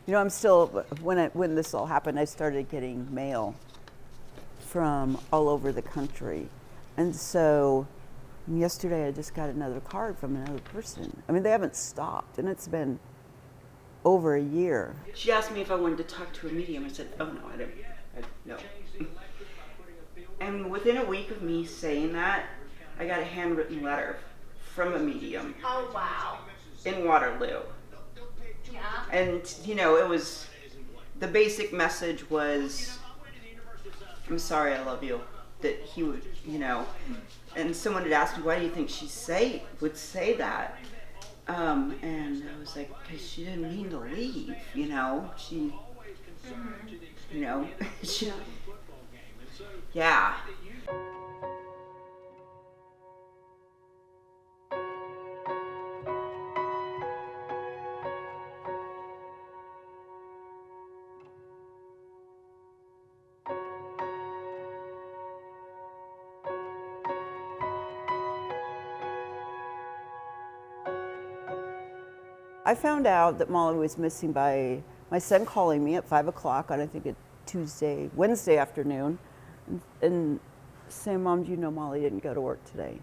I'm still, when this all happened, I started getting mail from all over the country. And so yesterday I just got another card from another person. I mean, they haven't stopped, and it's been over a year. She asked me if I wanted to talk to a medium. I said, oh no, I don't. No. And within a week of me saying that, I got a handwritten letter from a medium. Oh, wow. In Waterloo. Yeah. And, it was, the basic message was, I'm sorry, I love you. That he would, and someone had asked me, why do you think she would say that? And I was like, because she didn't mean to leave, she, she, yeah. I found out that Mollie was missing by my son calling me at 5 o'clock on, I think, Wednesday afternoon, and saying, Mom, do you know Mollie didn't go to work today?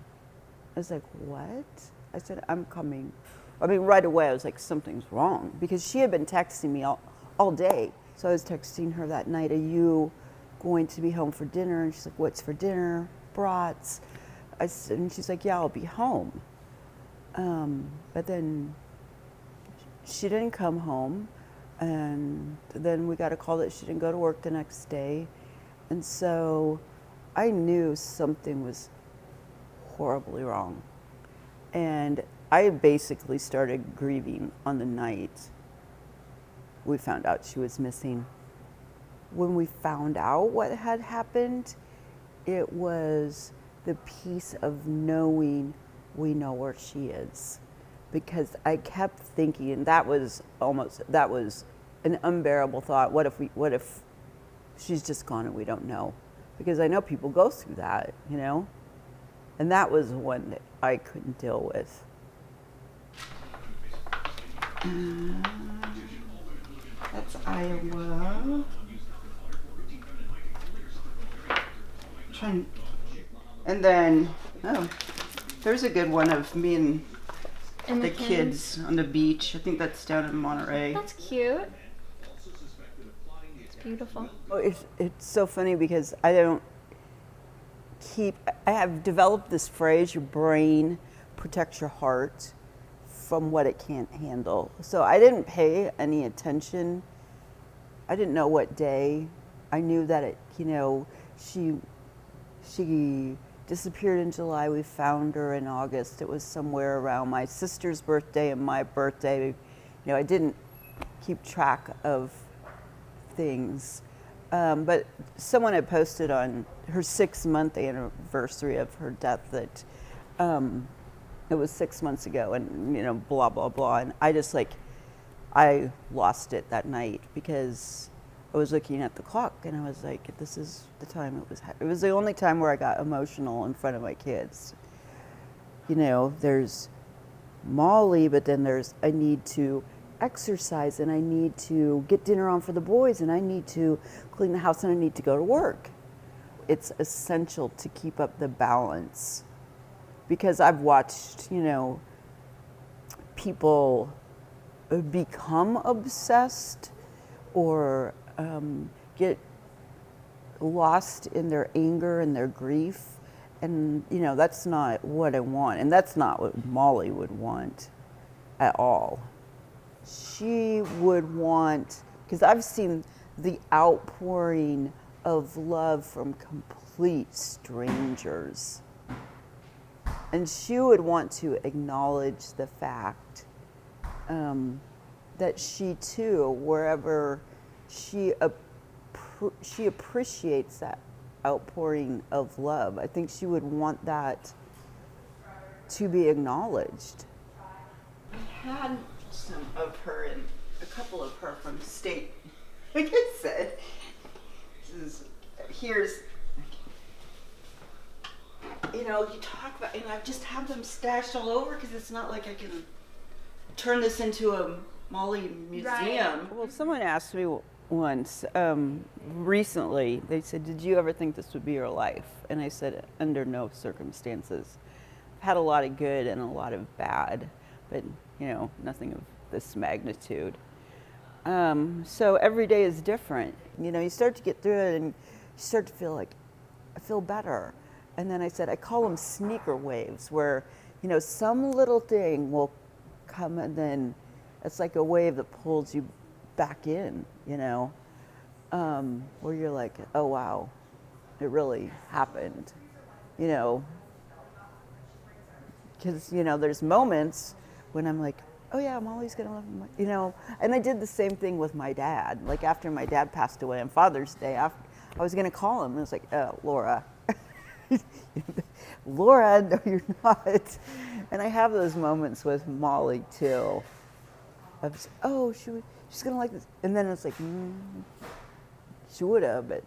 I was like, what? I said, I'm coming. I mean, right away, I was like, something's wrong, because she had been texting me all day. So I was texting her that night, are you going to be home for dinner? And she's like, what's for dinner? Brats. And she's like, yeah, I'll be home. But then she didn't come home, and then we got a call that she didn't go to work the next day. And so I knew something was horribly wrong. And I basically started grieving on the night we found out she was missing. When we found out what had happened, it was the peace of knowing we know where she is. Because I kept thinking, that was an unbearable thought. What if she's just gone and we don't know? Because I know people go through that, And that was one that I couldn't deal with. That's Iowa. And then, there's a good one of me and the kids on the beach. I think that's down in Monterey. That's cute. It's beautiful. Well, it's so funny because I have developed this phrase, your brain protects your heart from what it can't handle. So I didn't pay any attention. I didn't know what day. I knew that she disappeared in July. We found her in August. It was somewhere around my sister's birthday and my birthday. I didn't keep track of things. But someone had posted on her 6-month anniversary of her death that it was 6 months ago, and blah blah blah. And I lost it that night because I was looking at the clock and I was like, this is the time it was the only time where I got emotional in front of my kids. There's Mollie, but then I need to exercise, and I need to get dinner on for the boys, and I need to clean the house, and I need to go to work. It's essential to keep up the balance, because I've watched, people become obsessed or get lost in their anger and their grief, and that's not what I want, and that's not what Mollie would want at all. She would want, because I've seen the outpouring of love from complete strangers, and she would want to acknowledge the fact that she too, wherever she appreciates that outpouring of love. I think she would want that to be acknowledged. I had some of her and a couple of her from state. Like I said, here's, you talk about, I just have them stashed all over because it's not like I can turn this into Mollie Museum. Well, someone asked me once, recently, they said, did you ever think this would be your life? And I said, under no circumstances. I've had a lot of good and a lot of bad, but, nothing of this magnitude. So every day is different. You start to get through it and you start to feel like, I feel better. And then I said, I call them sneaker waves, where, some little thing will come and then it's like a wave that pulls you back in, where you're like, oh wow, it really happened, because, there's moments when I'm like, oh yeah, Mollie's gonna love him, and I did the same thing with my dad. Like after my dad passed away on Father's Day, I was gonna call him, and I was like, oh, Laura. Laura, no you're not. And I have those moments with Mollie too. Of, oh, she's gonna like this. And then it's like, she would have, but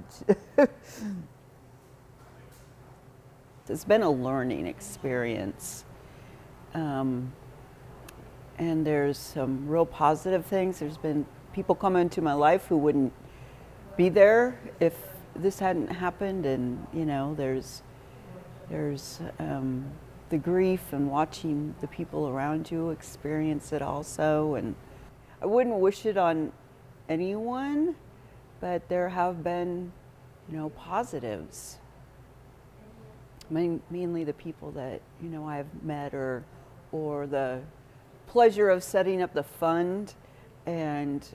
it's been a learning experience. And there's some real positive things. There's been people come into my life who wouldn't be there if this hadn't happened. And, there's the grief and watching the people around you experience it also. And I wouldn't wish it on anyone, but there have been, positives. Mainly the people that, I've met or the pleasure of setting up the fund and,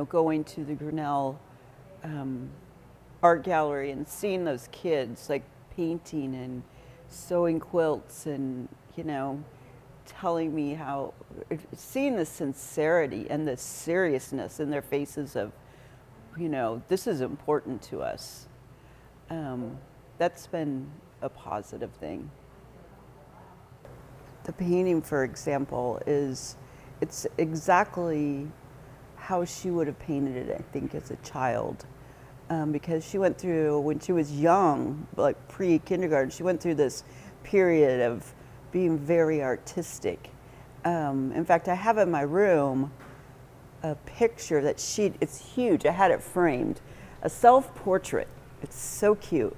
going to the Goodale art gallery and seeing those kids like painting and sewing quilts and, telling me how, seeing the sincerity and the seriousness in their faces of, this is important to us. That's been a positive thing. The painting, for example, it's exactly how she would have painted it, I think, as a child. Because she went through, when she was young, like pre-kindergarten, she went through this period of being very artistic. In fact, I have in my room a picture that it's huge, I had it framed, a self-portrait. It's so cute.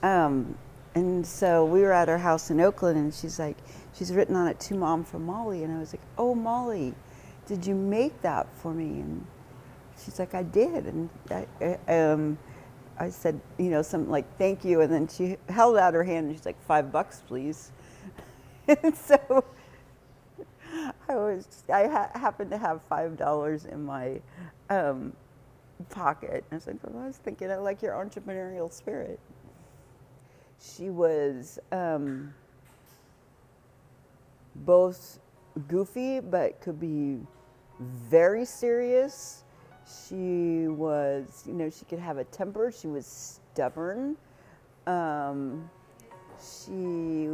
And so we were at her house in Oakland, and she's written on it, to Mom from Mollie. And I was like, oh, Mollie, did you make that for me? And she's like, I did. And I said, something like, thank you. And then she held out her hand and she's like, $5, please. And so I happened to have $5 in my pocket. And I was like, well, I was thinking, I like your entrepreneurial spirit. She was both goofy, but could be very serious. She was, she could have a temper. She was stubborn. She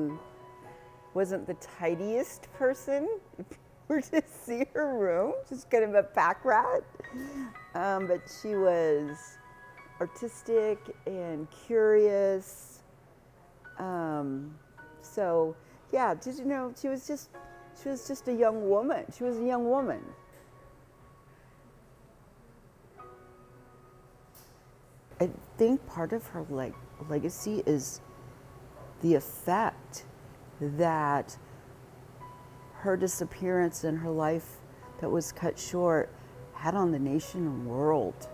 wasn't the tidiest person. If you were to see her room, she's kind of a pack rat. But she was artistic and curious. So yeah, she was just a young woman. She was a young woman. I think part of her legacy is the effect that her disappearance and her life that was cut short had on the nation and world.